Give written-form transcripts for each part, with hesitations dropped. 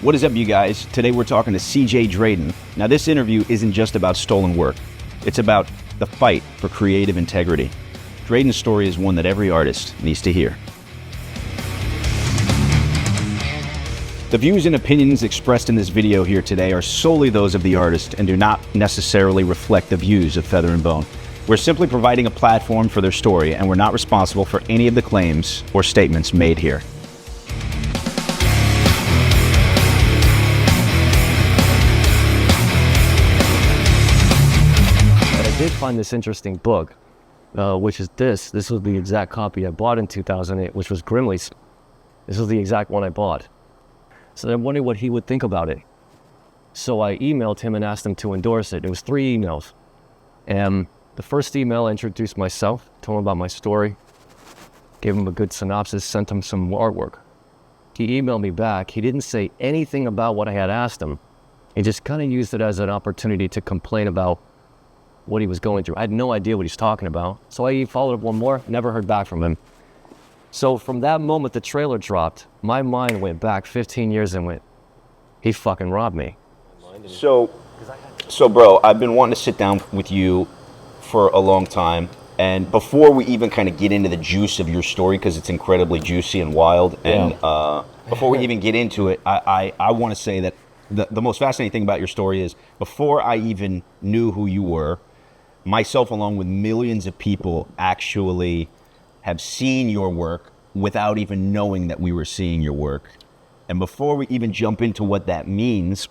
What is up, you guys? Today we're talking to CJ Draden. Now, this interview isn't just about stolen work. It's about the fight for creative integrity. Draden's story is one that every artist needs to hear. The views and opinions expressed in this video here today are solely those of the artist and do not necessarily reflect the views of Feather and Bone. We're simply providing a platform for their story, and we're not responsible for any of the claims or statements made here. I did find this interesting book, which is this. This was the exact copy I bought in 2008, which was Grimley's. This was the exact one I bought. So I wondered what he would think about it. So I emailed him and asked him to endorse it. It was 3 emails. And the first email, I introduced myself, told him about my story, gave him a good synopsis, sent him some artwork. He emailed me back. He didn't say anything about what I had asked him. He just kind of used it as an opportunity to complain about what he was going through. I had no idea what he's talking about. So I followed up one more, never heard back from him. So from that moment the trailer dropped, my mind went back 15 years and went, he fucking robbed me. So bro, I've been wanting to sit down with you for a long time. And before we even kind of get into the juice of your story, because it's incredibly juicy and wild, and before we even get into it, I want to say that the most fascinating thing about your story is before I even knew who you were, myself along with millions of people actually have seen your work without even knowing that we were seeing your work. And before we even jump into what that means,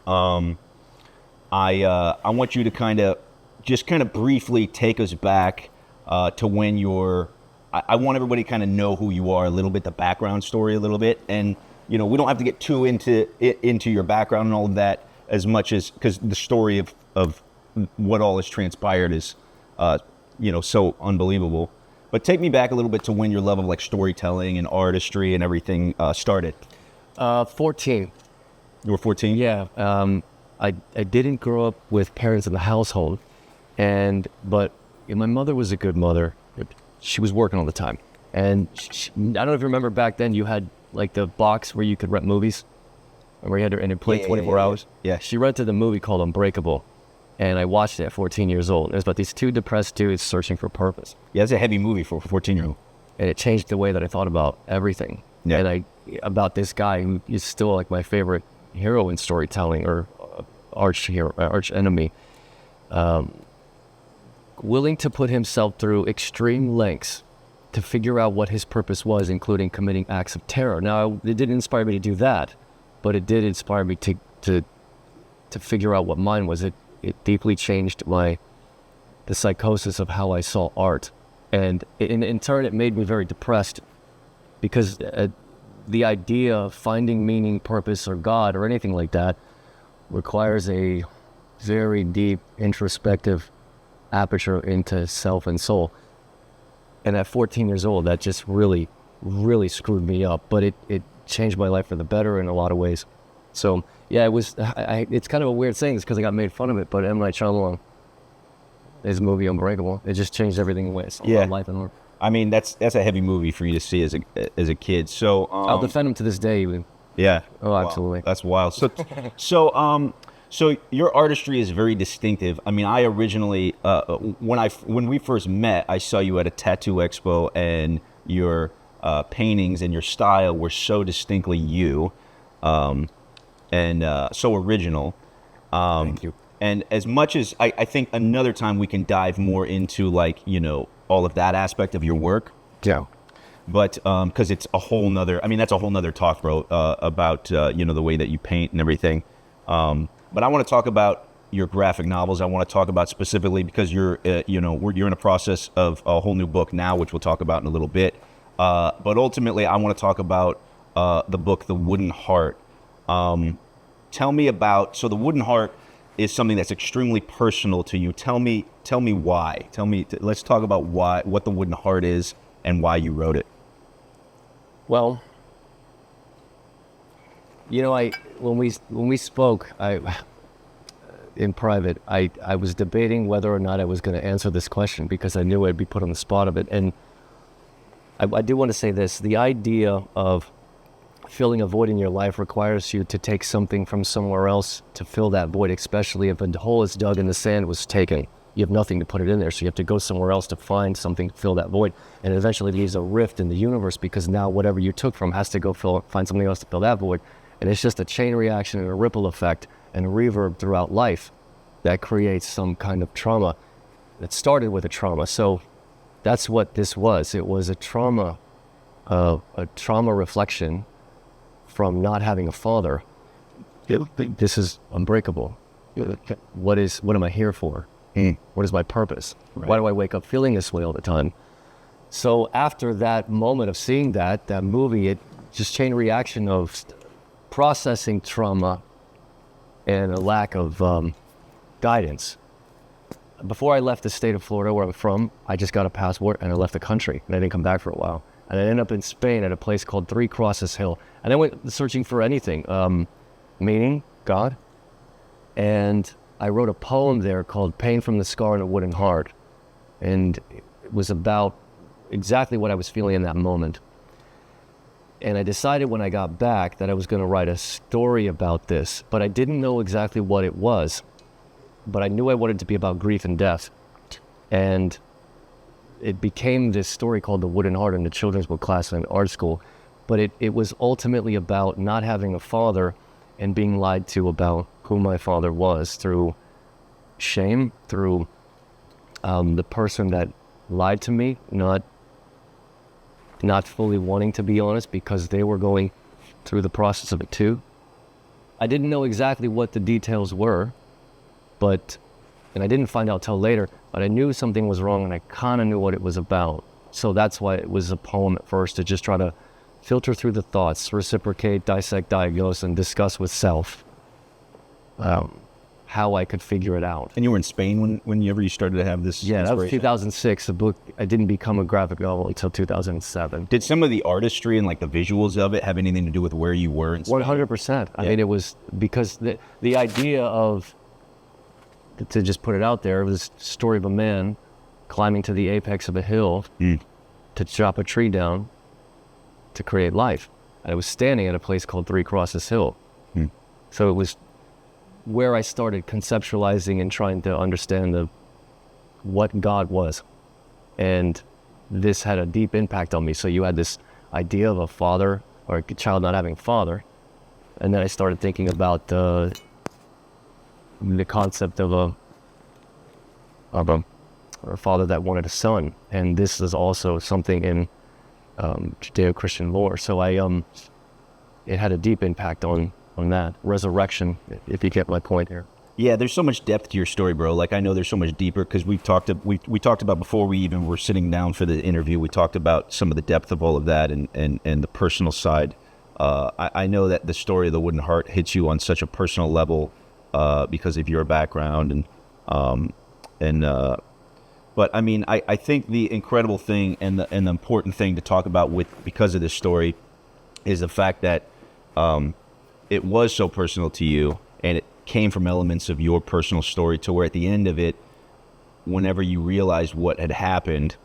I want you to kind of briefly take us back to when I want everybody to kind of know who you are a little bit, the background story a little bit. And, you know, we don't have to get too into your background and all of that as much as, because the story of what all has transpired is, so unbelievable. But take me back a little bit to when your love of like storytelling and artistry and everything started. 14. You were 14? Yeah. I didn't grow up with parents in the household, but my mother was a good mother. She was working all the time. And I don't know if you remember back then, you had like the box where you could rent movies, where you had to, and it played 24 hours. Yeah. She rented a movie called Unbreakable. And I watched it at 14 years old. It was about these 2 depressed dudes searching for purpose. Yeah, it's a heavy movie for a 14-year-old. And it changed the way that I thought about everything. Yeah. And about this guy who is still like my favorite hero in storytelling, or arch enemy. Willing to put himself through extreme lengths to figure out what his purpose was, including committing acts of terror. Now, it didn't inspire me to do that, but it did inspire me to figure out what mine was. It deeply changed the psychosis of how I saw art. And in turn, it made me very depressed, because the idea of finding meaning, purpose, or God, or anything like that requires a very deep, introspective aperture into self and soul. And at 14 years old, that just really, really screwed me up. But it changed my life for the better in a lot of ways. So yeah, it's kind of a weird saying, because I got made fun of it, but M. Night Shyamalan, his movie Unbreakable, it just changed everything away. It's all about life and art. I mean, that's a heavy movie for you to see as a kid. So I'll defend him to this day, even. Yeah. Oh, absolutely. Wow. That's wild. So your artistry is very distinctive. I mean, I originally when we first met, I saw you at a tattoo expo, and your paintings and your style were so distinctly you. And so original. Thank you. And as much as I think another time we can dive more into all of that aspect of your work. Yeah. But because it's a whole nother, that's a whole nother talk, bro, about, the way that you paint and everything. But I want to talk about your graphic novels. I want to talk about specifically because you're in a process of a whole new book now, which we'll talk about in a little bit. But ultimately, I want to talk about the book, The Wooden Heart. Tell me about, so The Wooden Heart is something that's extremely personal to you. Tell me why. Let's talk about what The Wooden Heart is and why you wrote it. Well, when we spoke, in private, I was debating whether or not I was going to answer this question, because I knew I'd be put on the spot of it. And I do want to say this: the idea of filling a void in your life requires you to take something from somewhere else to fill that void, especially if a hole is dug and the sand was taken. You have nothing to put it in there, so you have to go somewhere else to find something to fill that void. And it eventually leaves a rift in the universe, because now whatever you took from has to go find something else to fill that void. And it's just a chain reaction and a ripple effect and a reverb throughout life that creates some kind of trauma that started with a trauma. So that's what this was. It was a trauma reflection from not having a father. This is unbreakable. What am I here for? What is my purpose? Right. Why do I wake up feeling this way all the time? So after that moment of seeing that movie, it just chain reaction of processing trauma and a lack of guidance. Before I left the state of Florida, where I'm from, I just got a passport and I left the country, and I didn't come back for a while. And I ended up in Spain at a place called Three Crosses Hill. And I went searching for anything, meaning, God. And I wrote a poem there called Pain from the Scar and a Wooden Heart. And it was about exactly what I was feeling in that moment. And I decided when I got back that I was going to write a story about this, but I didn't know exactly what it was. But I knew I wanted it to be about grief and death. And it became this story called The Wooden Heart in the children's book class in art school. But it was ultimately about not having a father and being lied to about who my father was, through shame, through the person that lied to me, not fully wanting to be honest because they were going through the process of it too. I didn't know exactly what the details were, and I didn't find out till later, but I knew something was wrong and I kind of knew what it was about. So that's why it was a poem at first, to just try to filter through the thoughts, reciprocate, dissect, diagnose, and discuss with self how I could figure it out. And you were in Spain whenever you started to have this that was 2006. The book, I didn't become a graphic novel until 2007. Did some of the artistry and like the visuals of it have anything to do with where you were in Spain? 100%. I mean, it was because the idea of, to just put it out there, it was a story of a man climbing to the apex of a hill to chop a tree down to create life. And I was standing at a place called Three Crosses Hill. So it was where I started conceptualizing and trying to understand what God was. And this had a deep impact on me. So you had this idea of a father, or a child not having a father. And then I started thinking about the concept of a father that wanted a son. And this is also something in Judeo-Christian lore. So it had a deep impact on that resurrection, if you get my point here. Yeah, there's so much depth to your story, bro. Like, I know there's so much deeper, because we talked about, before we even were sitting down for the interview, we talked about some of the depth of all of that and the personal side. I know that the story of the Wooden Heart hits you on such a personal level because of your background but I mean, I think the incredible thing and the important thing to talk about because of this story is the fact that it was so personal to you, and it came from elements of your personal story, to where at the end of it, whenever you realized what had happened,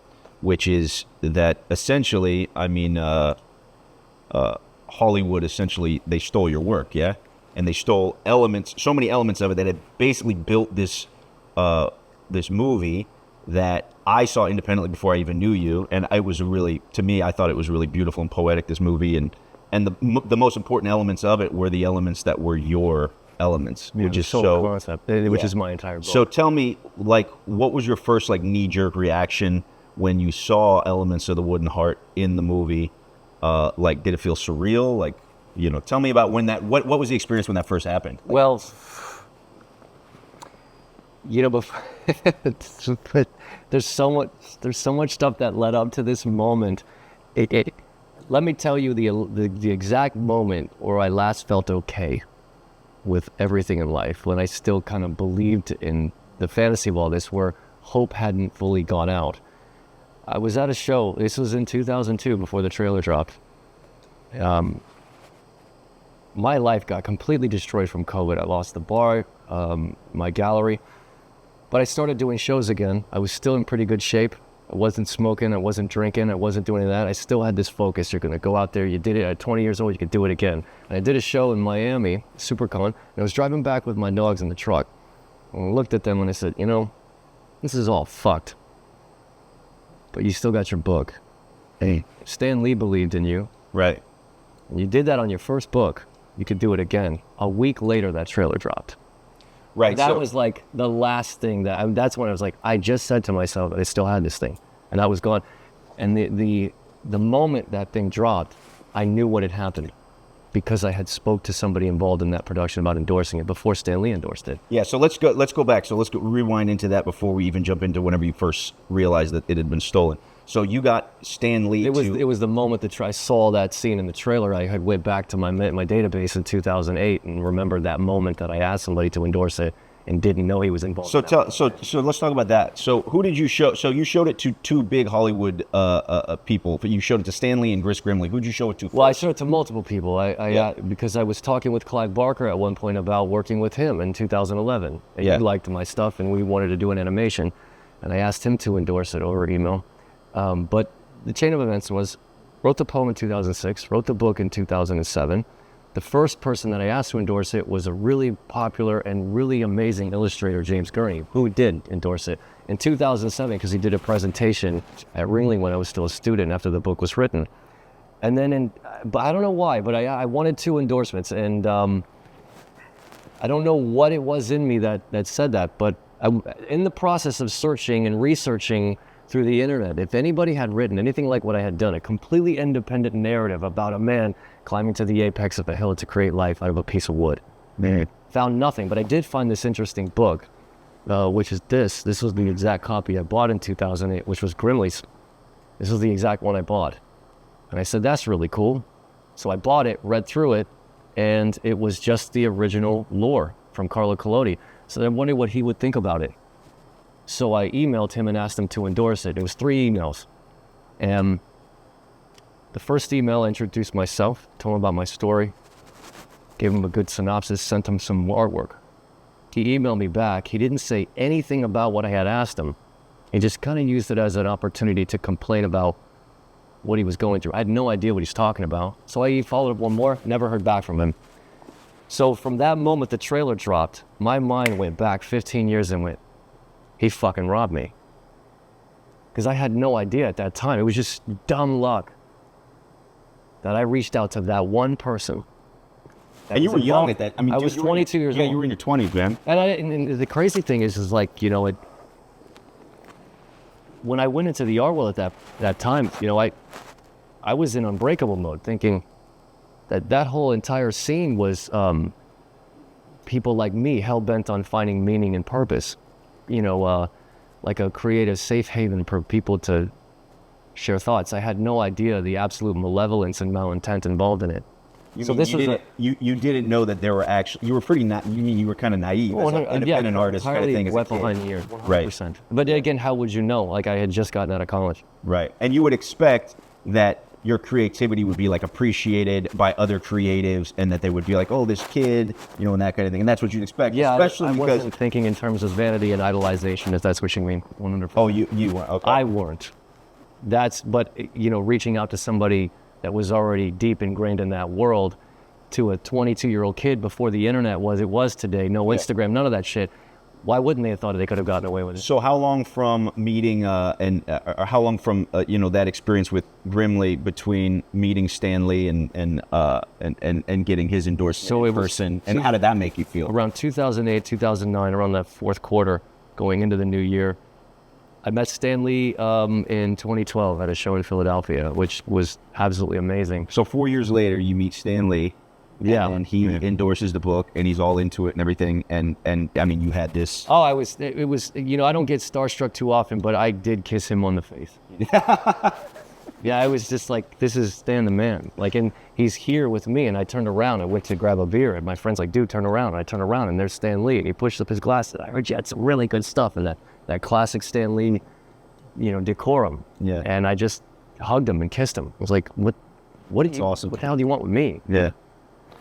which is that essentially, I mean, Hollywood, essentially, they stole your work, yeah? And they stole so many elements of it that had basically built this movie that I saw independently before I even knew you. And it was to me, I thought it was really beautiful and poetic, this movie. And the most important elements of it were the elements that were your elements, which is concept, which is my entire book. So tell me, like, what was your first like knee-jerk reaction when you saw elements of the Wooden Heart in the movie? Like, did it feel surreal? Like, tell me about what was the experience when that first happened? Well, before, there's so much stuff that led up to this moment. Let me tell you the exact moment where I last felt okay with everything in life, when I still kind of believed in the fantasy of all this, where hope hadn't fully gone out. I was at a show. This was in 2002, before the trailer dropped. My life got completely destroyed from COVID. I lost the bar, my gallery, but I started doing shows again. I was still in pretty good shape. I wasn't smoking, I wasn't drinking, I wasn't doing any of that. I still had this focus. You're going to go out there. You did it at 20 years old. You could do it again. And I did a show in Miami, SuperCon, and I was driving back with my dogs in the truck. And I looked at them and I said, you know, this is all fucked. But you still got your book. Hey, Stan Lee believed in you. Right. And you did that on your first book. You could do it again. A week later, that trailer dropped. Right. That was like the last thing that's when I was like, I just said to myself, I still had this thing, and I was gone. And the moment that thing dropped, I knew what had happened because I had spoke to somebody involved in that production about endorsing it before Stan Lee endorsed it. Yeah. So let's go back. So let's rewind into that before we even jump into whenever you first realized that it had been stolen. So you got Stan Lee. It was the moment that I saw that scene in the trailer. I had went back to my database in 2008 and remembered that moment that I asked somebody to endorse it and didn't know he was involved. So let's talk about that. So who did you show? So you showed it to two big Hollywood people. You showed it to Stan Lee and Chris Grimley. Who'd you show it to? Well, I showed it to multiple people. Because I was talking with Clive Barker at one point about working with him in 2011. And he liked my stuff, and we wanted to do an animation, and I asked him to endorse it over email. But the chain of events was, wrote the poem in 2006, wrote the book in 2007. The first person that I asked to endorse it was a really popular and really amazing illustrator, James Gurney, who did endorse it in 2007 because he did a presentation at Ringling when I was still a student after the book was written. And then, but I don't know why, but I wanted 2 endorsements, and I don't know what it was in me that said that, but in the process of searching and researching through the internet, if anybody had written anything like what I had done, a completely independent narrative about a man climbing to the apex of a hill to create life out of a piece of wood, found nothing. But I did find this interesting book, which is this. This was the exact copy I bought in 2008, which was Grimley's. This was the exact one I bought. And I said, that's really cool. So I bought it, read through it, and it was just the original lore from Carlo Collodi. So I wondered what he would think about it. So I emailed him and asked him to endorse it. It was 3 emails. And the first email, I introduced myself, told him about my story, gave him a good synopsis, sent him some artwork. He emailed me back. He didn't say anything about what I had asked him. He just kind of used it as an opportunity to complain about what he was going through. I had no idea what he's talking about. So I followed up one more, never heard back from him. So from that moment the trailer dropped, my mind went back 15 years and went, he fucking robbed me. Because I had no idea at that time. It was just dumb luck that I reached out to that one person. And you were young at that. I mean, I was 22 years old. Yeah, you were in your 20s, man. And the crazy thing is like, you know, when I went into the art world at that time, you know, I was in unbreakable mode, thinking that whole entire scene was people like me hell-bent on finding meaning and purpose. You know, like a creative safe haven for people to share thoughts. I had no idea the absolute malevolence and malintent involved in it. You didn't know that there were actually, you were pretty, you were kind of naive as an independent artist kind of thing. Wet behind the ears, 100%. Right. But again, how would you know? Like I had just gotten out of college. Right. And you would expect that your creativity would be like appreciated by other creatives and that they would be like, oh, this kid, you know, and that kind of thing. And that's what you'd expect. Yeah, especially I because wasn't thinking in terms of vanity and idolization, if that's what you mean. 100%. Oh, you weren't. Okay. I weren't. But, you know, reaching out to somebody that was already deep ingrained in that world, to a 22-year-old kid before the internet was today, no Instagram, none of that shit. Why wouldn't they have thought they could have gotten away with it? So how long from meeting or how long from you know, that experience with Grimley between meeting Stan Lee and getting his endorsement person, and how did that make you feel? Around 2008, 2009, around that fourth quarter, going into the new year, I met Stan Lee in 2012 at a show in Philadelphia, which was absolutely amazing. So 4 years later, you meet Stan Lee. Yeah. And he endorses the book, and he's all into it and everything. And I mean, you had this. Oh, it was, you know, I don't get starstruck too often, but I did kiss him on the face. Yeah, I was just like, this is Stan the man. Like, and he's here with me, and I turned around. I went to grab a beer, and my friend's like, dude, turn around. And I turn around, and there's Stan Lee, and he pushed up his glasses. I heard you had some really good stuff, and that classic Stan Lee, you know, decorum. Yeah. And I just hugged him and kissed him. I was like, what awesome. What the hell do you want with me? Yeah.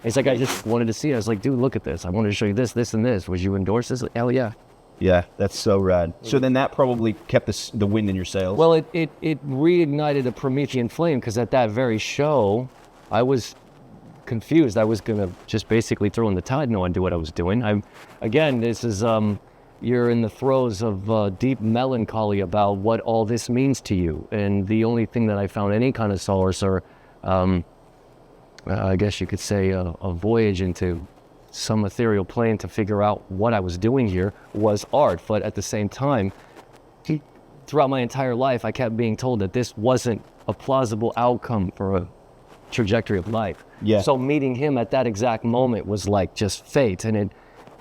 He's like, I just wanted to see it. I was like, dude, look at this. I wanted to show you this, this, and this. Would you endorse this? Like, hell yeah. Yeah, that's so rad. So then that probably kept the wind in your sails. Well, it reignited a Promethean flame, because at that very show, I was confused. I was gonna just basically throw in the tide, no idea what I was doing. Again, this is you're in the throes of deep melancholy about what all this means to you, and the only thing that I found any kind of solace, or I guess you could say a voyage into some ethereal plane to figure out what I was doing here, was art. But at the same time, throughout my entire life, I kept being told that this wasn't a plausible outcome for a trajectory of life. Yeah. So meeting him at that exact moment was like just fate, and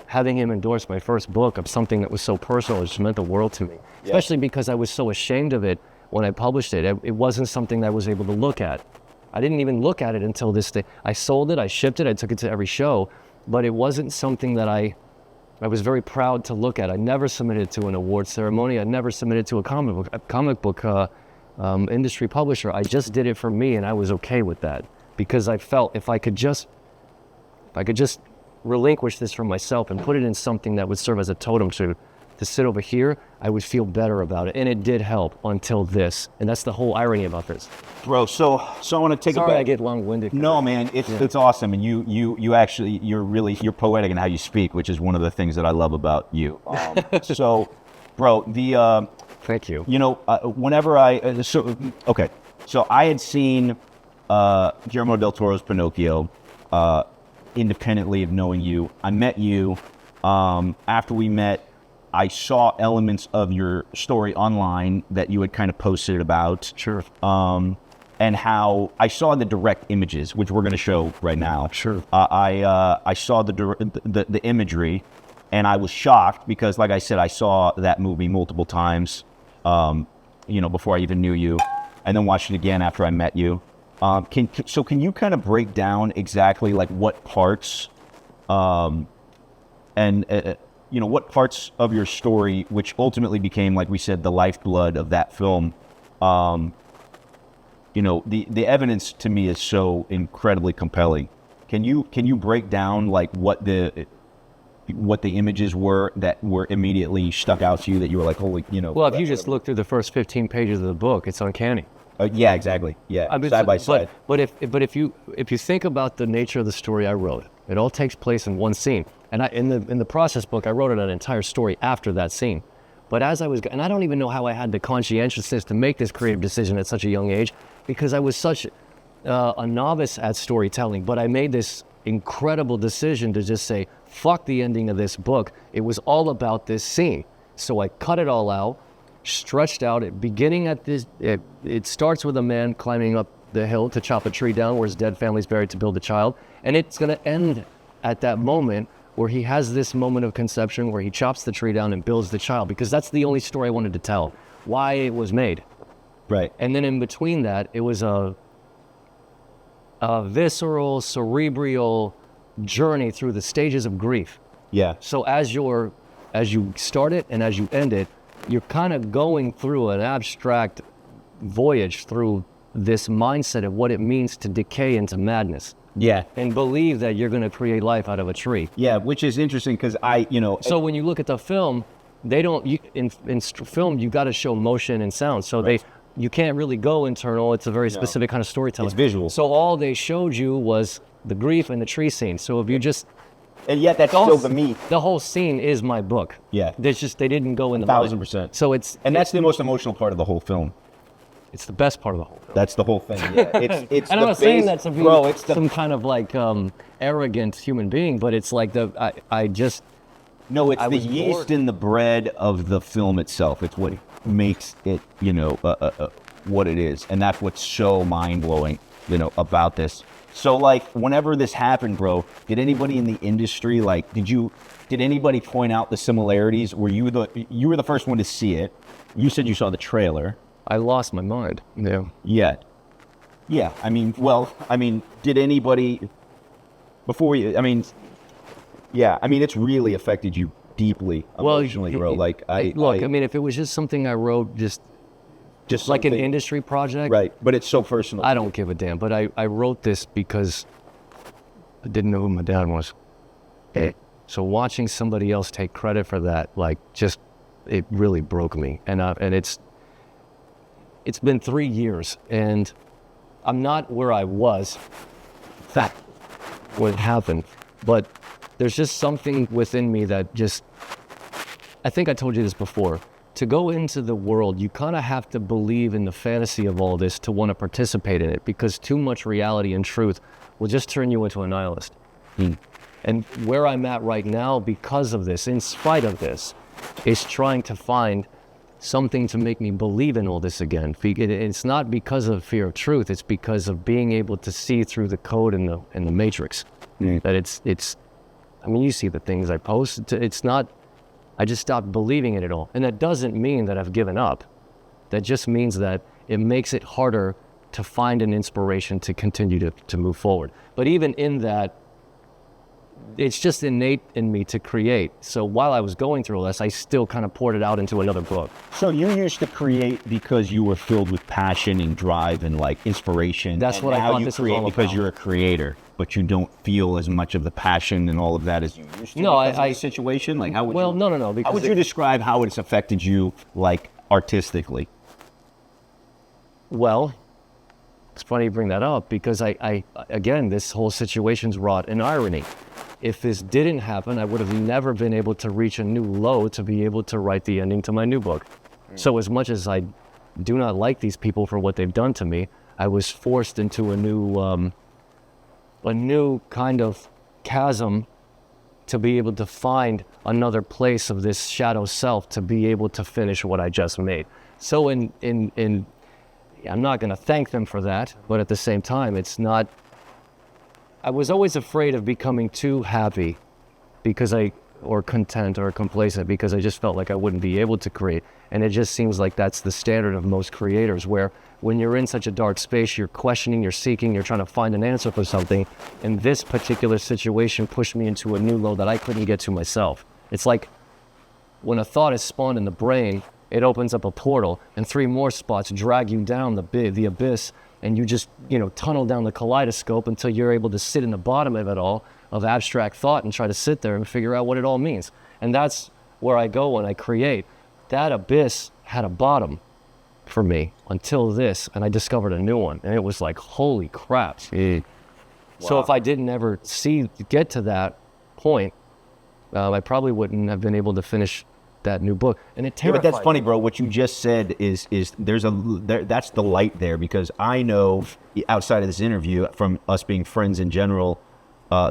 having him endorse my first book of something that was so personal, it just meant the world to me. Yeah. Especially because I was so ashamed of it when I published it. It wasn't something that I was able to look at. I didn't even look at it until this day. I sold it, I shipped it, I took it to every show, but it wasn't something that I was very proud to look at. I never submitted to an award ceremony. I never submitted to a comic book industry publisher. I just did it for me, and I was okay with that, because I felt if I could just relinquish this from myself and put it in something that would serve as a totem to sit over here, I would feel better about it. And it did help until this. And that's the whole irony about this. Bro, so I want to take Sorry it back. I get long-winded. No, man, it's awesome. And you actually, you're poetic in how you speak, which is one of the things that I love about you. So, bro, Thank you. You know, whenever so I had seen Guillermo del Toro's Pinocchio independently of knowing you. I met you. After we met, I saw elements of your story online that you had kind of posted about. Sure. And how I saw the direct images, which we're going to show right now. Sure. I saw the imagery, and I was shocked because, like I said, I saw that movie multiple times, before I even knew you, and then watched it again after I met you. Can you kind of break down exactly like what parts, what parts of your story, which ultimately became, like we said, the lifeblood of that film. The evidence to me is so incredibly compelling. Can you break down like what the images were that were immediately stuck out to you that you were like, holy, Well, if you just look through the first 15 pages of the book, it's uncanny. Yeah, exactly. Yeah, side by side. But if you think about the nature of the story I wrote, it all takes place in one scene. And in the process book, I wrote an entire story after that scene. But as I was, and I don't even know how I had the conscientiousness to make this creative decision at such a young age, because I was such a novice at storytelling. But I made this incredible decision to just say, fuck the ending of this book. It was all about this scene. So I cut it all out, stretched out it, beginning at this, it starts with a man climbing up the hill to chop a tree down where his dead family's buried to build a child. And it's going to end at that moment where he has this moment of conception where he chops the tree down and builds the child, because that's the only story I wanted to tell, why it was made. Right. And then in between that, it was a visceral, cerebral journey through the stages of grief. Yeah. So as you start it and as you end it, you're kind of going through an abstract voyage through this mindset of what it means to decay into madness. Yeah. And believe that you're going to create life out of a tree. Yeah, which is interesting because So when you look at the film, they don't, in film, you got to show motion and sound. So right. You can't really go internal. It's a very specific kind of storytelling. It's visual. So all they showed you was the grief and the tree scene. So if you just... And yet that's still the meat. The whole scene is my book. Yeah. They didn't go in the 1,000%. So that's the most emotional part of the whole film. It's the best part of the whole film. That's the whole thing. Yeah. It's and I'm not saying that to be it's some kind of like arrogant human being, but it's like it's the yeast in the bread of the film itself. It's what makes it, what it is. And that's what's so mind-blowing, about this. So, like, whenever this happened, bro, did anybody in the industry, like, did anybody point out the similarities? Were you the first one to see it? You said you saw the trailer. I lost my mind. Yeah. Yeah. Yeah. Did anybody before you? It's really affected you deeply emotionally, bro. If it was just something I wrote, just like an industry project, right? But it's so personal. I don't give a damn. But I wrote this because I didn't know who my dad was. So watching somebody else take credit for that, like, just, it really broke me. And it's been 3 years, and I'm not where I was that when it happened, but there's just something within me that just, I think I told you this before, to go into the world, you kind of have to believe in the fantasy of all this to want to participate in it, because too much reality and truth will just turn you into a nihilist. And where I'm at right now, because of this, in spite of this, is trying to find something to make me believe in all this again. It's not because of fear of truth, it's because of being able to see through the code in the matrix. That it's, I mean, you see the things I post, it's not, I just stopped believing in it all. And that doesn't mean that I've given up. That just means that it makes it harder to find an inspiration to continue to move forward. But even in that, it's just innate in me to create. So while I was going through all this, I still kind of poured it out into another book. So you used to create because you were filled with passion and drive and like inspiration. That's what I thought this was all about. Because you're a creator, but you don't feel as much of the passion and all of that as you used to. No, because of the situation. Like, how would well, you? No. Because how would you describe how it's affected you, like, artistically? Well, it's funny you bring that up, because I again, this whole situation's wrought in irony. If this didn't happen, I would have never been able to reach a new low to be able to write the ending to my new book. So as much as I do not like these people for what they've done to me, I was forced into a new kind of chasm to be able to find another place of this shadow self to be able to finish what I just made. So in I'm not going to thank them for that, but at the same time, it's not, I was always afraid of becoming too happy or content or complacent, because I just felt like I wouldn't be able to create. And it just seems like that's the standard of most creators, where when you're in such a dark space, you're questioning, you're seeking, you're trying to find an answer for something. And this particular situation pushed me into a new low that I couldn't get to myself. It's like when a thought is spawned in the brain, it opens up a portal, and 3 more spots drag you down the abyss, and you just, tunnel down the kaleidoscope until you're able to sit in the bottom of it all, of abstract thought, and try to sit there and figure out what it all means. And that's where I go when I create. That abyss had a bottom for me until this, and I discovered a new one, and it was like, holy crap. Wow. So if I didn't ever get to that point, I probably wouldn't have been able to finish that new book. And it terrified but that's funny, bro. What you just said is that's the light there, because I know outside of this interview, from us being friends in general,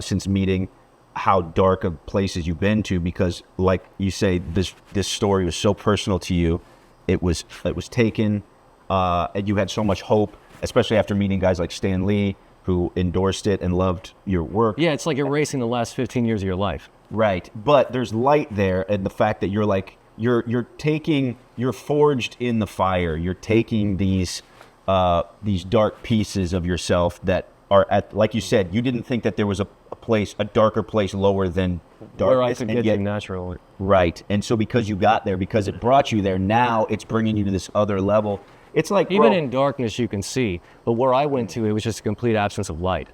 since meeting, how dark of places you've been to, because like you say, this story was so personal to you. It was taken, and you had so much hope, especially after meeting guys like Stan Lee, who endorsed it and loved your work. Yeah, it's like erasing the last 15 years of your life. Right, but there's light there, and the fact that you're like, you're forged in the fire. You're taking these dark pieces of yourself that are at, like you said, you didn't think that there was a darker place lower than darkness. Where I could get to naturally. Right, and so because you got there, because it brought you there, now it's bringing you to this other level. It's like, even in darkness you can see, but where I went to, it was just a complete absence of light.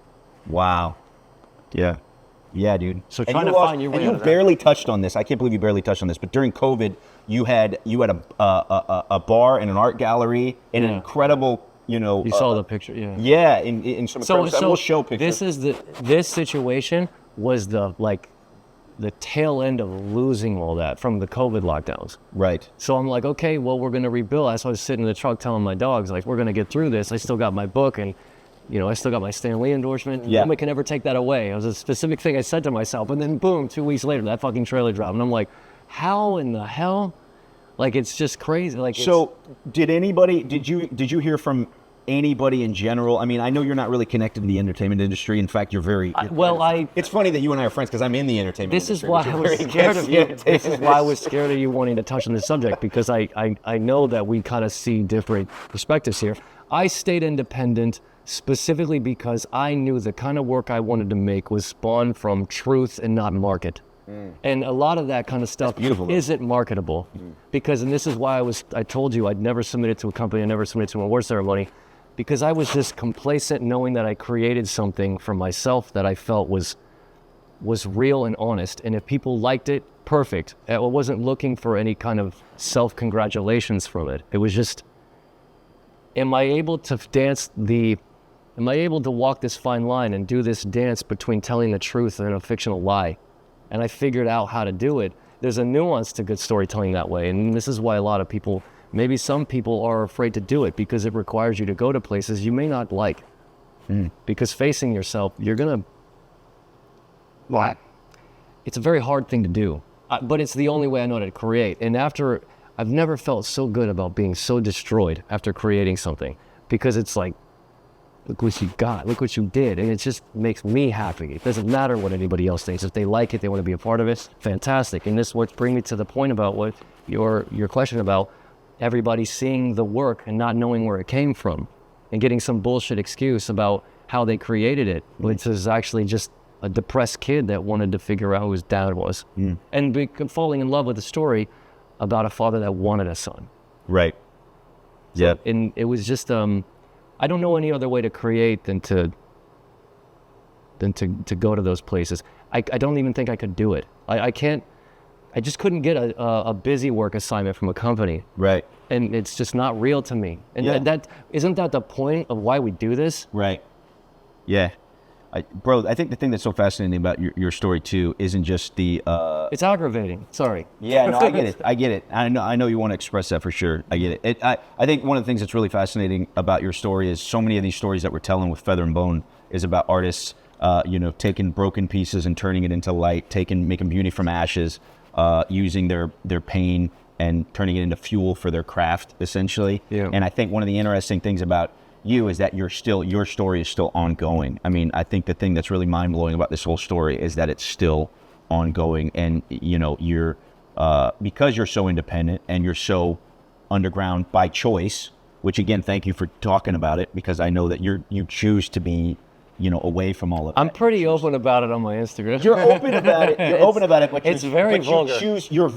Wow. Yeah, dude. So trying to find your way. And you barely touched on this. I can't believe you barely touched on this. But during COVID, you had a bar and an art gallery and an incredible, You saw the picture, yeah. Yeah, in some. So we'll show pictures. This situation was the tail end of losing all that from the COVID lockdowns. Right. So I'm like, okay, well, we're gonna rebuild. So I was sitting in the truck telling my dogs, like, we're gonna get through this. I still got my book, and I still got my Stan Lee endorsement. Yeah. Nobody can ever take that away. It was a specific thing I said to myself, and then boom, 2 weeks later, that fucking trailer dropped, and I'm like, how in the hell? Like, it's just crazy. Like, so did you hear from anybody in general? I mean, I know you're not really connected to the entertainment industry. In fact, you're very it's funny that you and I are friends, because I'm in the entertainment industry. This is why I was scared of you. This is why I was scared of you wanting to touch on this subject, because I know that we kind of see different perspectives here. I stayed independent specifically because I knew the kind of work I wanted to make was spawned from truth and not market. And a lot of that kind of stuff isn't marketable. Because, and this is why I told you I'd never submitted to a company, I never submitted to an award ceremony, because I was just complacent knowing that I created something for myself that I felt was was real and honest. And if people liked it, perfect. I wasn't looking for any kind of self-congratulations from it. It was just, am I able to walk this fine line and do this dance between telling the truth and a fictional lie? And I figured out how to do it. There's a nuance to good storytelling that way. And this is why a lot of people, maybe some people, are afraid to do it, because it requires you to go to places you may not like. Because facing yourself, you're going to... What? It's a very hard thing to do. But it's the only way I know how to create. And after... I've never felt so good about being so destroyed after creating something. Because it's like, look what you got, look what you did. And it just makes me happy. It doesn't matter what anybody else thinks. If they like it, they want to be a part of it, fantastic. And this what brings me to the point about what your question about everybody seeing the work and not knowing where it came from and getting some bullshit excuse about how they created it, which is actually just a depressed kid that wanted to figure out who his dad was. And falling in love with a story about a father that wanted a son. Right. Yeah. And it was just, I don't know any other way to create than to go to those places. I don't even think I could do it. I just couldn't get a busy work assignment from a company. Right. And it's just not real to me. And Yeah. that isn't that the point of why we do this? Right. Yeah. Bro, I think the thing that's so fascinating about your story too isn't just the... It's aggravating. Sorry. Yeah, no, I get it. I know you want to express that for sure. I get it. I think one of the things that's really fascinating about your story is so many of these stories that we're telling with Feather and Bone is about artists, taking broken pieces and turning it into light, making beauty from ashes, using their pain and turning it into fuel for their craft, essentially. Yeah. And I think one of the interesting things about you is that your story is still ongoing. I mean, I think the thing that's really mind-blowing about this whole story is that it's still ongoing, and you're because you're so independent and you're so underground by choice, which again, thank you for talking about it, because I know that you choose to be away from all of that. I'm pretty open about it on my Instagram. You're open about it. You're open about it, but it's very vulgar. You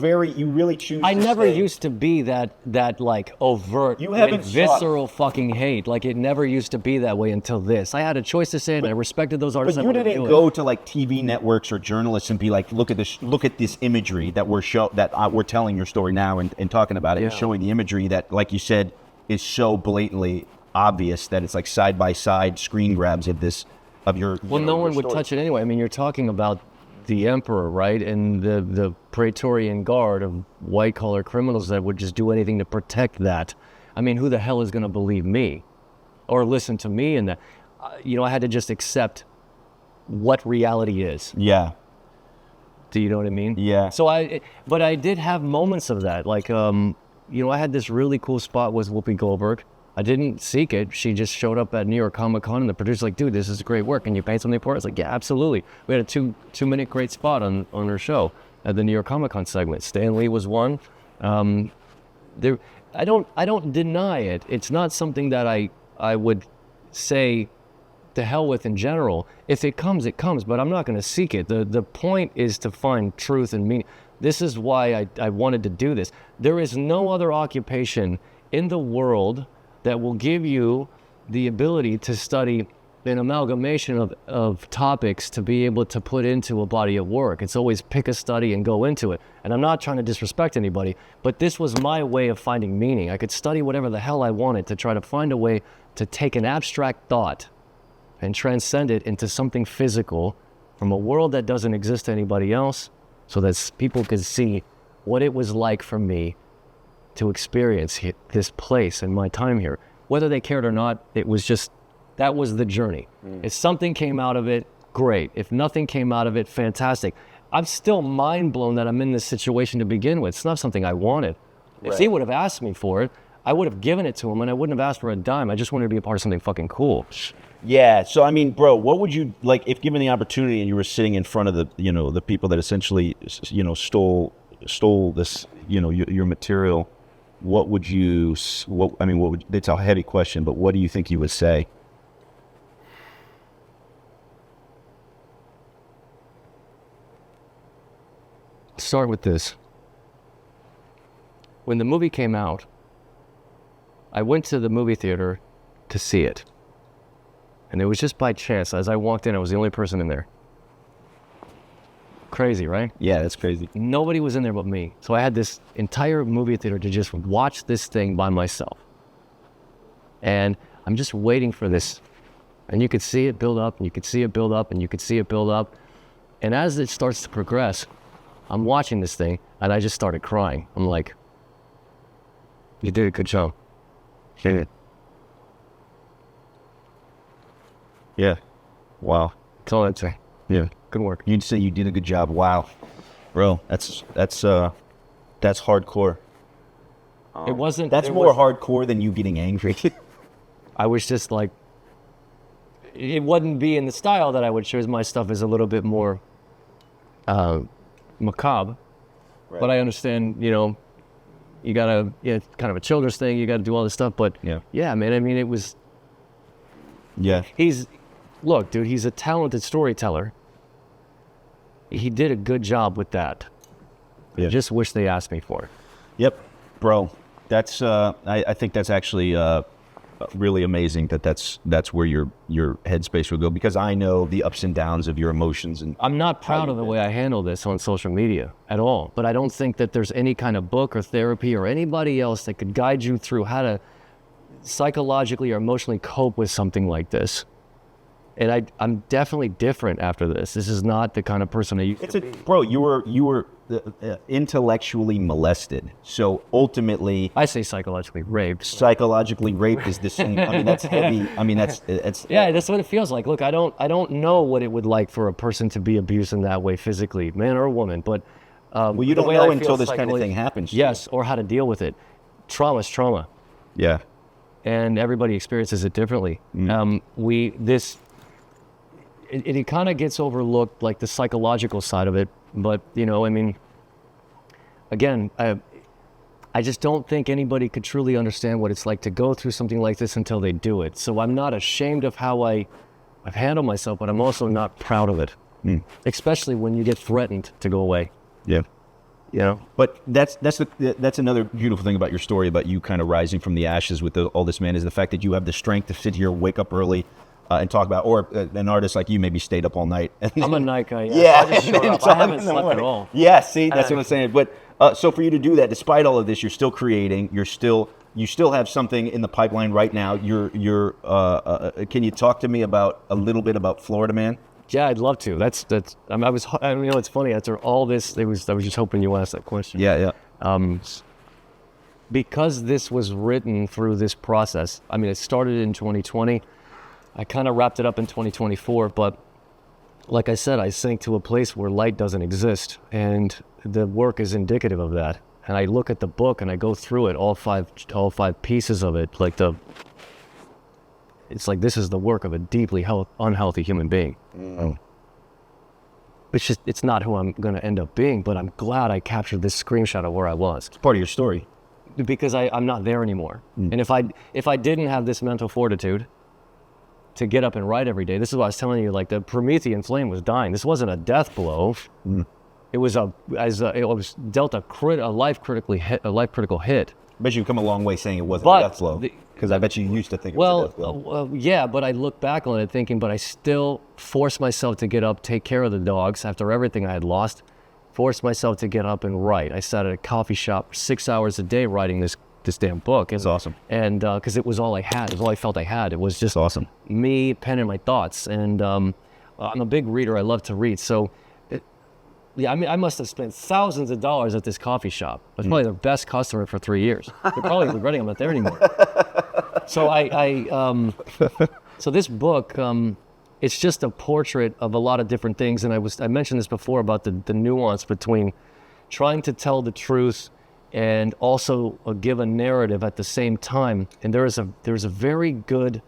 really choose. I to never stay. used to be that like overt, You haven't visceral fucking hate. Like, it never used to be that way until this. I had a choice to say it, and I respected those artists. But you didn't go to like TV networks or journalists and be like, look at this imagery that we're telling your story now and talking about it, and showing the imagery that, like you said, is so blatantly obvious that it's like side by side screen grabs of your. Well, no one would touch it anyway. I mean, you're talking about the emperor, right? And the Praetorian Guard of white-collar criminals that would just do anything to protect that. I mean, who the hell is going to believe me or listen to me in that? I had to just accept what reality is. Yeah. Do you know what I mean? Yeah. So but I did have moments of that. Like, I had this really cool spot with Whoopi Goldberg. I didn't seek it. She just showed up at New York Comic Con, and the producer's like, dude, this is great work. Can you paint something for us? Like, yeah, absolutely. We had a two-minute great spot on her show at the New York Comic Con segment. Stan Lee was one. I don't deny it. It's not something that I would say to hell with in general. If it comes, it comes, but I'm not going to seek it. The point is to find truth and meaning. This is why I wanted to do this. There is no other occupation in the world that will give you the ability to study an amalgamation of topics to be able to put into a body of work. It's always pick a study and go into it. And I'm not trying to disrespect anybody, but this was my way of finding meaning. I could study whatever the hell I wanted to try to find a way to take an abstract thought and transcend it into something physical from a world that doesn't exist to anybody else, so that people could see what it was like for me to experience this place and my time here. Whether they cared or not, it was just, that was the journey. If something came out of it, great. If nothing came out of it, fantastic. I'm still mind blown that I'm in this situation to begin with. It's not something I wanted. Right. If he would have asked me for it, I would have given it to him, and I wouldn't have asked for a dime. I just wanted to be a part of something fucking cool. Yeah. So I mean, bro, what would you like if given the opportunity and you were sitting in front of the people that essentially stole this your material? What would you? It's a heavy question, but what do you think you would say? Start with this. When the movie came out, I went to the movie theater to see it. And it was just by chance. As I walked in, I was the only person in there. Crazy, right? Yeah, that's crazy. Nobody was in there but me. So I had this entire movie theater to just watch this thing by myself. And I'm just waiting for this. And you could see it build up, and you could see it build up, and you could see it build up. And as it starts to progress, I'm watching this thing, and I just started crying. I'm like, you did a good job. Yeah. Wow. That's all I'd say. Yeah. Good work. You'd say you did a good job. Wow. Bro, that's hardcore. It wasn't. That's more hardcore than you getting angry. I was just like, it wouldn't be in the style that I would choose. My stuff is a little bit more macabre. Right. But I understand, you gotta, it's kind of a children's thing. You gotta do all this stuff. But yeah, man, I mean, it was. Yeah. Look, dude, he's a talented storyteller. He did a good job with that. Yeah. I just wish they asked me for it. Yep, bro. That's I think that's actually really amazing that's where your headspace will go, because I know the ups and downs of your emotions. And I'm not proud of the way I handle this on social media at all, but I don't think that there's any kind of book or therapy or anybody else that could guide you through how to psychologically or emotionally cope with something like this. And I'm definitely different after this. This is not the kind of person I used to be. Bro, you were intellectually molested. So ultimately, I say psychologically raped. Psychologically raped is the same. I mean, that's heavy. I mean, that's yeah, that's what it feels like. Look, I don't know what it would like for a person to be abused in that way physically, man or woman. But well, you don't know until this kind of thing happens. Yes, or how to deal with it. Trauma's trauma. Yeah. And everybody experiences it differently. It kind of gets overlooked, like the psychological side of it. But, I mean, again, I just don't think anybody could truly understand what it's like to go through something like this until they do it. So I'm not ashamed of how I've handled myself, but I'm also not proud of it, especially when you get threatened to go away. Yeah. But that's another beautiful thing about your story, about you kind of rising from the ashes with all this, man, is the fact that you have the strength to sit here, wake up early, and talk about, or an artist like you maybe stayed up all night. I'm a night guy. Yeah. I just showed up. I haven't slept at all. Yeah, see, that's what I'm saying. But so for you to do that, despite all of this, you're still creating. You still have something in the pipeline right now. Can you talk to me a little bit about Florida Man? Yeah, I'd love to. It's funny, after all this, I was just hoping you asked that question. Yeah. Because this was written through this process. I mean, it started in 2020. I kind of wrapped it up in 2024, but like I said, I sank to a place where light doesn't exist, and the work is indicative of that. And I look at the book and I go through it, all five pieces of it, it's like this is the work of a deeply unhealthy human being. It's not who I'm going to end up being, but I'm glad I captured this screenshot of where I was. It's part of your story. Because I'm not there anymore. And if I didn't have this mental fortitude to get up and write every day, this is what I was telling you, like the Promethean flame was dying. This wasn't a death blow. It was it was dealt a life critical hit. I bet you've come a long way saying it wasn't a death blow. Because I bet you used to think it was a death blow. Yeah, but I look back on it thinking, but I still forced myself to get up, take care of the dogs after everything I had lost, forced myself to get up and write. I sat at a coffee shop 6 hours a day writing this damn book. It's awesome. And because it was all I had, it was all I felt I had. It was just awesome. Me penning my thoughts. And I'm a big reader. I love to read. So I must have spent thousands of dollars at this coffee shop. I was probably their best customer for 3 years. They're probably regretting I'm not there anymore. So so this book, it's just a portrait of a lot of different things. And I mentioned this before about the nuance between trying to tell the truth and also give a narrative at the same time. And there's a very good.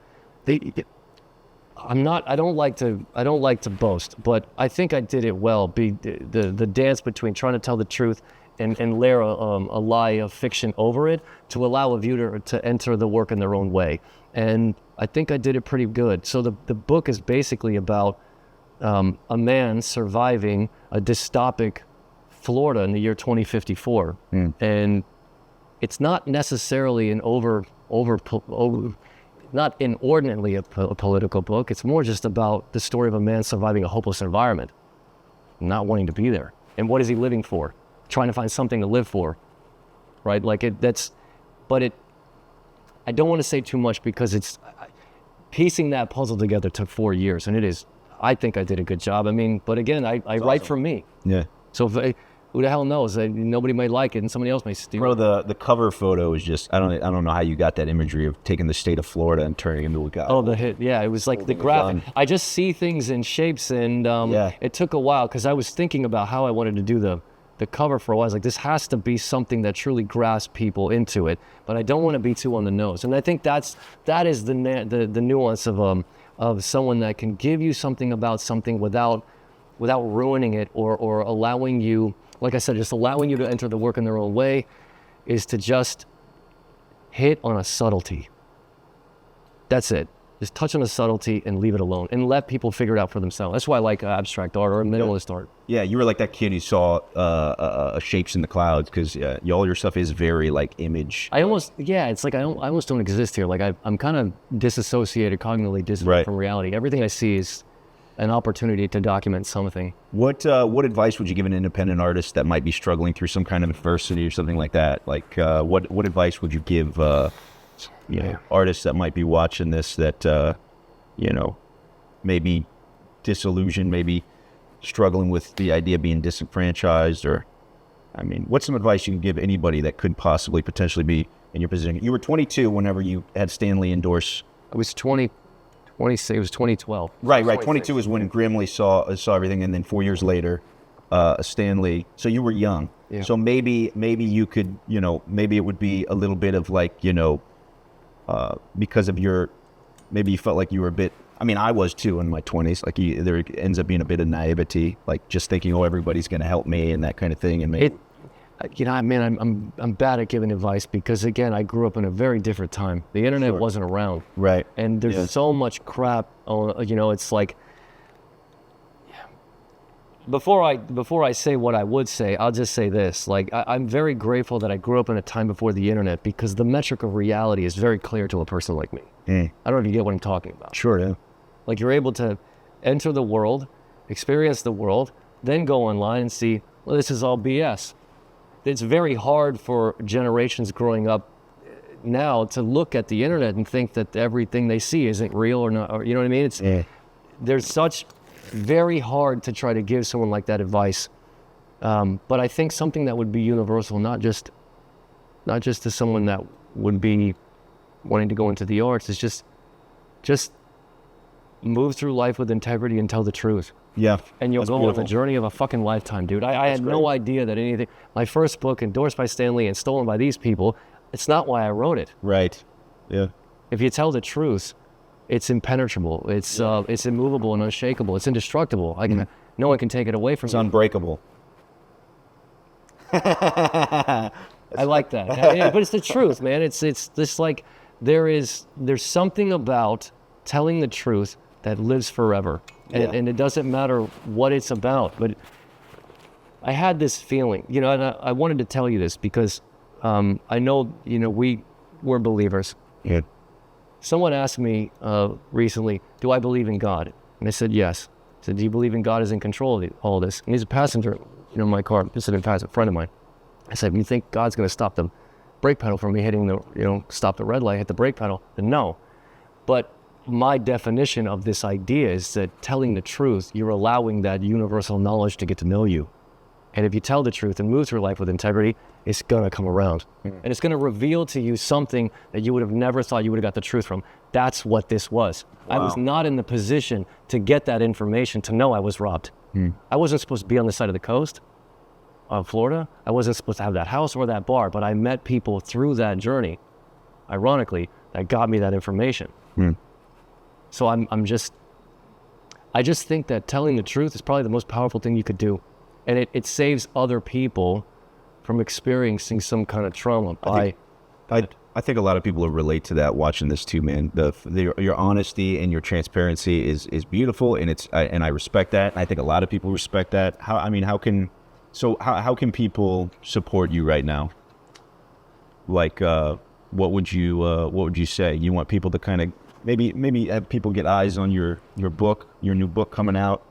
I don't like to boast, but I think I did it well. The dance between trying to tell the truth and layer a lie of fiction over it to allow a viewer to enter the work in their own way. And I think I did it pretty good. So the book is basically about a man surviving a dystopic Florida in the year 2054. And it's not necessarily an not inordinately a political book. It's more just about the story of a man surviving a hopeless environment. not wanting to be there. And what is he living for? Trying to find something to live for, right? Like I don't want to say too much because piecing that puzzle together took 4 years, and I think I did a good job. I mean, but again, I write for me. Yeah. So who the hell knows? Nobody might like it, and somebody else may steal it. Bro, the cover photo is just, I don't know how you got that imagery of taking the state of Florida and turning it into a guy. Oh, the hit. Yeah, it was like the graphic. I just see things in shapes, and it took a while because I was thinking about how I wanted to do the cover for a while. I was like, this has to be something that truly grasps people into it, but I don't want to be too on the nose. And I think that is the nuance of someone that can give you something about something without ruining it or allowing you, like I said, just allowing you to enter the work in their own way, is to just hit on a subtlety. That's it. Just touch on a subtlety and leave it alone and let people figure it out for themselves. That's why I like abstract art or minimalist art. Yeah, you were like that kid who saw shapes in the clouds, because all your stuff is very like image. It's like I almost don't exist here. Like I'm kind of disassociated, cognitively dissociated from reality. Everything I see is an opportunity to document something. What advice would you give an independent artist that might be struggling through some kind of adversity or something like that? Like what advice would you give artists that might be watching this that maybe disillusioned, maybe struggling with the idea of being disenfranchised? Or, I mean, what's some advice you can give anybody that could possibly potentially be in your position? You were 22 whenever you had Stanley endorse. I was 26. It was 2012. Right. 22 is when Grimley saw everything, and then 4 years later, Stanley. So you were young. Yeah. So maybe you could, maybe it would be a little bit of like, because of maybe you felt like you were a bit. I mean, I was too in my 20s. Like there ends up being a bit of naivety, like just thinking, oh, everybody's going to help me and that kind of thing. And maybe. I'm bad at giving advice because, again, I grew up in a very different time. The internet wasn't around. Right. And there's so much crap on, it's like, before I say what I would say, I'll just say this. Like, I'm very grateful that I grew up in a time before the internet, because the metric of reality is very clear to a person like me. I don't know if you get what I'm talking about. Sure, yeah. Like, you're able to enter the world, experience the world, then go online and see, well, this is all BS. It's very hard for generations growing up now to look at the internet and think that everything they see isn't real or not. Or, you know what I mean? There's such very hard to try to give someone like that advice. But I think something that would be universal, not just to someone that would be wanting to go into the arts, is just move through life with integrity and tell the truth. Yeah. And you'll go on the journey of a fucking lifetime, dude. I had no idea that anything, my first book endorsed by Stanley and stolen by these people, it's not why I wrote it. Right. Yeah. If you tell the truth, it's impenetrable. It's immovable and unshakable. It's indestructible. No one can take it away from you. It's unbreakable. I like that. Yeah, but it's the truth, man. It's just like there's something about telling the truth that lives forever. And it doesn't matter what it's about. But I had this feeling, and I wanted to tell you this because I know, we're believers. Yeah. Someone asked me recently, do I believe in God? And I said, yes. I said, do you believe in God is in control of all this? And he's a passenger, in my car, just a passenger friend of mine. I said, you think God's going to stop the brake pedal from me hitting stop the red light, hit the brake pedal? Then no. But my definition of this idea is that telling the truth, you're allowing that universal knowledge to get to know you. And if you tell the truth and move through life with integrity, it's going to come around. And it's going to reveal to you something that you would have never thought you would have got the truth from. That's what this was. Wow. I was not in the position to get that information to know I was robbed. I wasn't supposed to be on the side of the coast of Florida. I wasn't supposed to have that house or that bar, but I met people through that journey, ironically, that got me that information. So I just think that telling the truth is probably the most powerful thing you could do. And it saves other people from experiencing some kind of trauma. I think a lot of people will relate to that watching this too, man. Your honesty and your transparency is beautiful, and I respect that. I think a lot of people respect that. How can people support you right now? Like, what would you say? You want people to kind of maybe have people get eyes on your book, your new book coming out?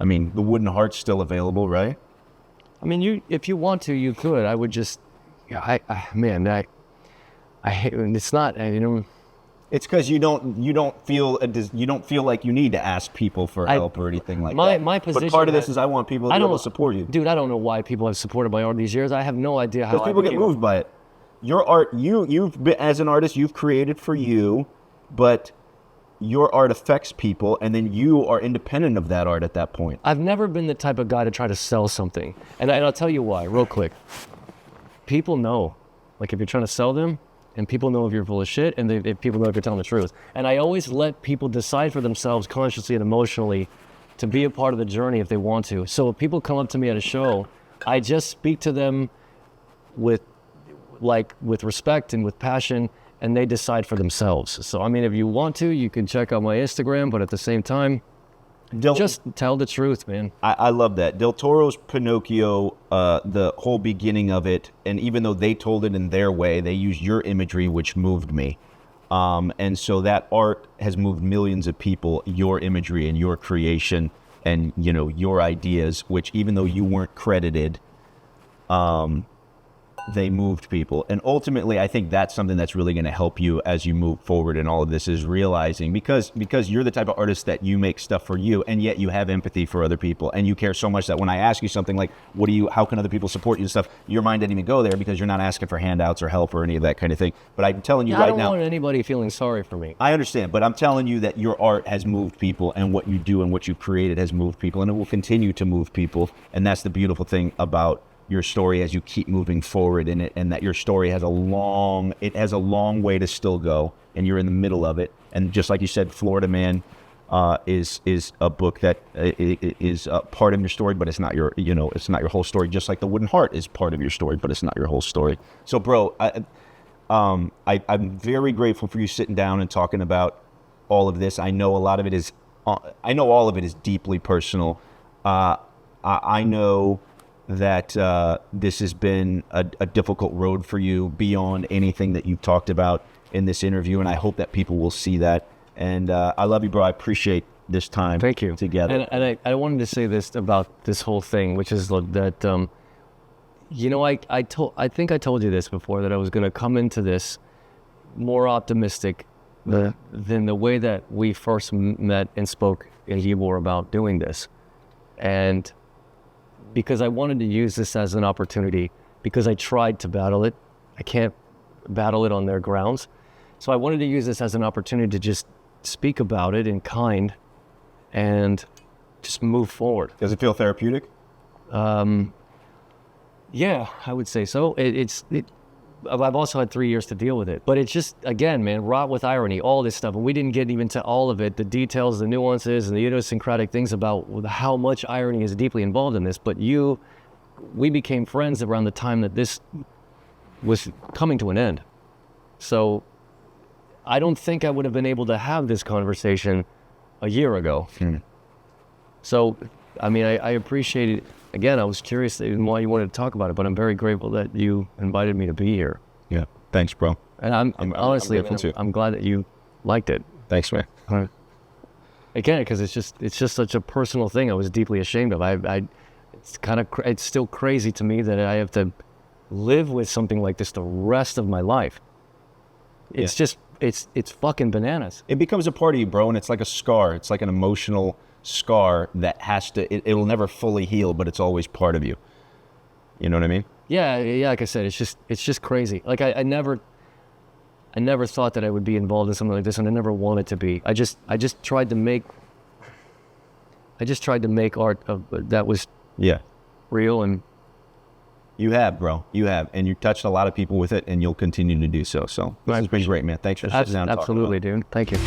I mean, the Wooden Heart's still available, right? I mean, if you want to, you could. I would just, yeah, I hate, it's not, It's because you don't feel like you need to ask people for help or anything like that. My position. But part of this is I want people to be able to support you. Dude, I don't know why people have supported my art these years. I have no idea how. Because people get moved by it. Your art, you've been, as an artist, you've created for you, but your art affects people, and then you are independent of that art at that point. I've never been the type of guy to try to sell something, and I'll tell you why, real quick. People know, like if you're trying to sell them, and people know if you're full of shit, and if people know if you're telling the truth. And I always let people decide for themselves consciously and emotionally to be a part of the journey if they want to. So if people come up to me at a show, I just speak to them with respect and with passion, and they decide for themselves. So, I mean, if you want to, you can check out my Instagram, but at the same time, just tell the truth, man. I love that. Del Toro's Pinocchio, the whole beginning of it, and even though they told it in their way, they used your imagery, which moved me. And so that art has moved millions of people, your imagery and your creation and, your ideas, which even though you weren't credited, they moved people. And ultimately, I think that's something that's really going to help you as you move forward in all of this, is realizing because you're the type of artist that you make stuff for you, and yet you have empathy for other people, and you care so much that when I ask you something like, how can other people support you and stuff, your mind didn't even go there because you're not asking for handouts or help or any of that kind of thing. But I'm telling you right now, I don't want anybody feeling sorry for me. I understand, but I'm telling you that your art has moved people, and what you do and what you've created has moved people, and it will continue to move people. And that's the beautiful thing about your story as you keep moving forward in it, and that your story has a long way to still go, and you're in the middle of it. And just like you said, Florida Man is a book that is part of your story, but it's not your whole story. Just like The Wooden Heart is part of your story, but it's not your whole story. So, bro, I'm very grateful for you sitting down and talking about all of this. I know all of it is deeply personal. I know that this has been a difficult road for you beyond anything that you've talked about in this interview, and I hope that people will see that. And I love you, bro. I appreciate this time. Thank you. Together. And I wanted to say this about this whole thing, which is that I think I told you this before, that I was going to come into this more optimistic than the way that we first met and spoke in Ybor about doing this, and because I wanted to use this as an opportunity, because I tried to battle it. I can't battle it on their grounds. So I wanted to use this as an opportunity to just speak about it in kind and just move forward. Does it feel therapeutic? Yeah, I would say so. I've also had 3 years to deal with it, but it's just, again, man, wrought with irony, all this stuff. And we didn't get even to all of it, the details, the nuances, and the idiosyncratic things about how much irony is deeply involved in this. But we became friends around the time that this was coming to an end. So I don't think I would have been able to have this conversation a year ago. So, I mean, I appreciate it. Again, I was curious why you wanted to talk about it, but I'm very grateful that you invited me to be here. Yeah, thanks, bro. And I'm honestly, I'm glad that you liked it. Thanks, man. Again, because it's just such a personal thing. I was deeply ashamed of. It's still crazy to me that I have to live with something like this the rest of my life. It's just it's fucking bananas. It becomes a part of you, bro, and it's like a scar. It's like an emotional scar that it'll never fully heal, but it's always part of you. You know what I mean? Yeah. Like I said, it's just crazy. Like I never thought that I would be involved in something like this, and I never wanted to be. I just tried to make art that was real, and you have, bro. You have, and you touched a lot of people with it, and you'll continue to do so. So this has been great, man. Thanks for sitting down. Absolutely, dude. Thank you.